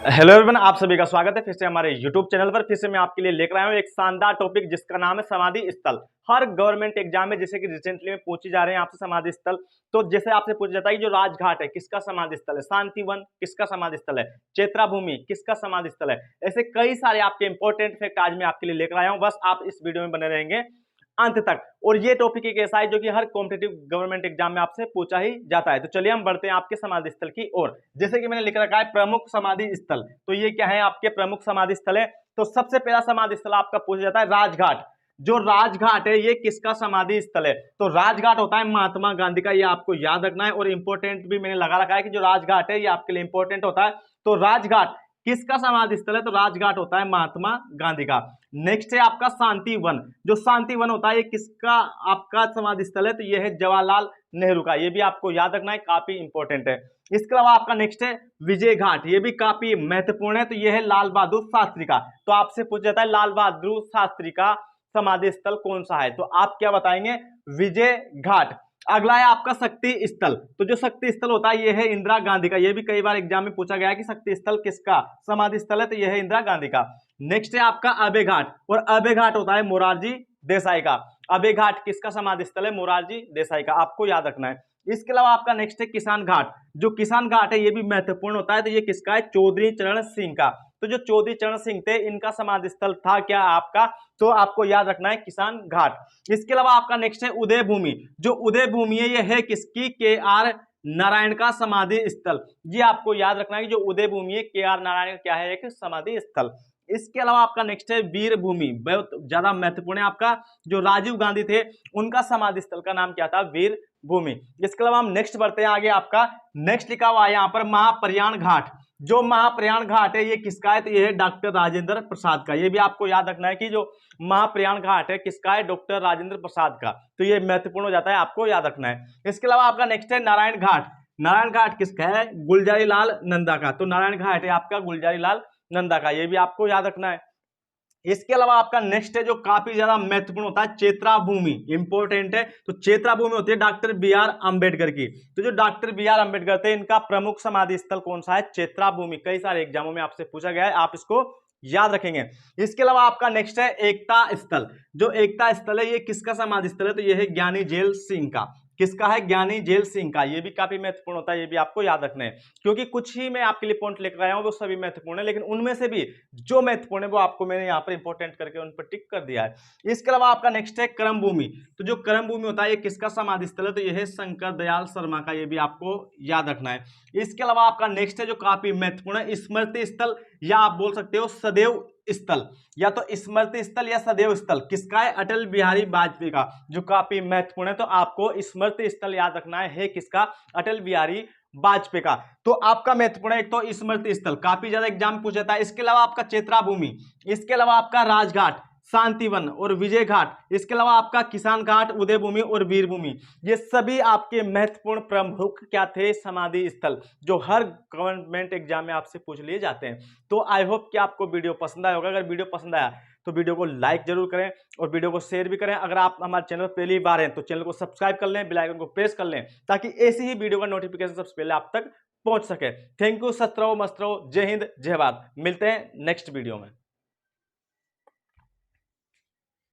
Hello everyone, आप सभी का स्वागत है फिर से हमारे YouTube चैनल पर। फिर से मैं आपके लिए लेकर आया हूं एक शानदार टॉपिक जिसका नाम है समाधि स्थल। हर गवर्नमेंट एग्जाम में जैसे कि रिसेंटली में पूछी जा रहे हैं आपसे समाधि स्थल, तो जैसे आपसे पूछा जाता है कि जो राजघाट है किसका समाधि स्थल है, शांतिवन किसका समाधि स्थल है, चैत्रा भूमि किसका समाधि स्थल है। ऐसे कई सारे आपके इंपॉर्टेंट फैक्ट आज मैं आपके लिए लेकर आया हूं, बस आप इस वीडियो में बने रहेंगे अंत तक। और ये टॉपिक एक ऐसा है जो कि हर कॉम्पिटिटिव गवर्नमेंट एग्जाम में आपसे पूछा ही जाता है। तो चलिए हम बढ़ते हैं आपके समाधि स्थल की ओर। जैसे कि मैंने लिख रखा है प्रमुख समाधि स्थल, तो ये क्या है आपके प्रमुख समाधि स्थल है। तो सबसे पहला समाधि स्थल आपका पूछा जाता है राजघाट। जो राजघाट है ये किसका समाधि स्थल है, तो राजघाट होता है महात्मा गांधी का, ये आपको याद रखना है। और इंपॉर्टेंट भी मैंने लगा रखा है कि जो राजघाट है ये आपके लिए इंपॉर्टेंट होता है। तो राजघाट किसका समाधि स्थल है, तो राजघाट होता है महात्मा गांधी का। नेक्स्ट है आपका शांति वन। जो शांति वन होता है ये किसका आपका समाधि स्थल है, तो ये है जवाहरलाल नेहरू का। ये भी आपको याद रखना है, काफी इंपॉर्टेंट है। इसके अलावा आपका नेक्स्ट है विजय घाट, ये भी काफी महत्वपूर्ण है। तो ये है लाल बहादुर शास्त्री का। तो आपसे पूछा जाता है लाल बहादुर शास्त्री का समाधि स्थल कौन सा है, तो आप क्या बताएंगे, विजय घाट। अगला है आपका शक्ति स्थल। तो जो शक्ति स्थल होता है ये है इंदिरा गांधी का। ये भी कई बार एग्जाम में पूछा गया है कि शक्ति स्थल किसका समाधि स्थल है, तो यह है इंदिरा गांधी का। नेक्स्ट है आपका अभय घाट, और अभय घाट होता है मोरारजी देसाई का। अभय घाट किसका समाधि स्थल है, मोरारजी देसाई का, आपको याद रखना है। इसके अलावा आपका नेक्स्ट है किसान घाट। जो किसान घाट है ये भी महत्वपूर्ण होता है, तो ये किसका है, चौधरी चरण सिंह का। तो जो चौधरी चरण सिंह थे इनका समाधि स्थल था क्या आपका, तो आपको याद रखना है किसान घाट। इसके अलावा आपका नेक्स्ट है उदय भूमि। जो उदय भूमि है ये है किसकी, के आर नारायण का समाधि स्थल। ये आपको याद रखना है कि जो उदय भूमि है के आर नारायण क्या है, एक समाधि स्थल। इसके अलावा आपका नेक्स्ट है वीर भूमि, बहुत ज्यादा महत्वपूर्ण है आपका। जो राजीव गांधी थे उनका समाधि स्थल का नाम क्या था, वीर भूमि। इसके अलावा हम नेक्स्ट बढ़ते हैं आगे। आपका नेक्स्ट लिखा हुआ है यहाँ पर महाप्रयाण घाट। जो महाप्रयाण घाट है ये किसका है, तो ये है डॉक्टर राजेंद्र प्रसाद का। ये भी आपको याद रखना है कि जो महाप्रयाण घाट है किसका है, डॉक्टर राजेंद्र प्रसाद का। तो ये महत्वपूर्ण हो जाता है, आपको याद रखना है। इसके अलावा आपका नेक्स्ट है नारायण घाट। नारायण घाट किसका है, गुलजारी लाल नंदा का। तो नारायण घाट है आपका गुलजारी लाल नंदा का, ये भी आपको याद रखना है। इसके अलावा आपका नेक्स्ट है जो काफी ज्यादा महत्वपूर्ण होता है, चैत्रा भूमि, इंपॉर्टेंट है। तो चैत्रा भूमि होती है डॉक्टर बी आर अंबेडकर की। तो जो डॉक्टर बी आर अंबेडकर थे इनका प्रमुख समाधि स्थल कौन सा है, चैत्रा भूमि। कई सारे एग्जामों में आपसे पूछा गया है, आप इसको याद रखेंगे। इसके अलावा आपका नेक्स्ट है एकता स्थल। जो एकता स्थल है ये किसका समाधि स्थल है, तो ये है ज्ञानी जेल सिंह का। किसका है, ज्ञानी जेल सिंह का। ये भी काफी महत्वपूर्ण होता है, ये भी आपको याद रखना है, क्योंकि कुछ ही मैं आपके लिए पॉइंट लेकर आया हूं वो सभी महत्वपूर्ण है, लेकिन उनमें से भी जो महत्वपूर्ण है वो आपको मैंने यहाँ पर इंपॉर्टेंट करके उन पर टिक कर दिया है। इसके अलावा आपका नेक्स्ट है कर्म भूमि। तो जो कर्म भूमि होता है ये किसका समाधि स्थल है, तो यह है शंकर दयाल शर्मा का। ये भी आपको याद रखना है। इसके अलावा आपका नेक्स्ट है जो काफी महत्वपूर्ण है, स्मृति स्थल, या आप बोल सकते हो सदैव स्थल, या तो स्मृति स्थल या सदैव स्थल। किसका है, अटल बिहारी वाजपेयी का, जो काफी महत्वपूर्ण है। तो आपको स्मृति स्थल याद रखना है किसका, अटल बिहारी वाजपेयी का। तो आपका महत्वपूर्ण है एक तो स्मृति स्थल, काफी ज्यादा एग्जाम पूछा जाता है। इसके अलावा आपका चैत्रा भूमि, इसके अलावा आपका राजघाट, शांतिवन और विजय घाट, इसके अलावा आपका किसान घाट, उदय भूमि और वीर भूमि, ये सभी आपके महत्वपूर्ण प्रमुख क्या थे, समाधि स्थल, जो हर गवर्नमेंट एग्जाम में आपसे पूछ लिए जाते हैं। तो आई होप कि आपको वीडियो पसंद आया होगा। अगर वीडियो पसंद आया तो वीडियो को लाइक जरूर करें और वीडियो को शेयर भी करें। अगर आप हमारे चैनल पर पहली बार हैं तो चैनल को सब्सक्राइब कर लें, बेल आइकन को प्रेस कर लें, ताकि ऐसी ही वीडियो का नोटिफिकेशन सबसे पहले आप तक पहुंच सके। थैंक यू, सत रहो, मस्त रहो, जय हिंद, जय भारत। मिलते हैं नेक्स्ट वीडियो में।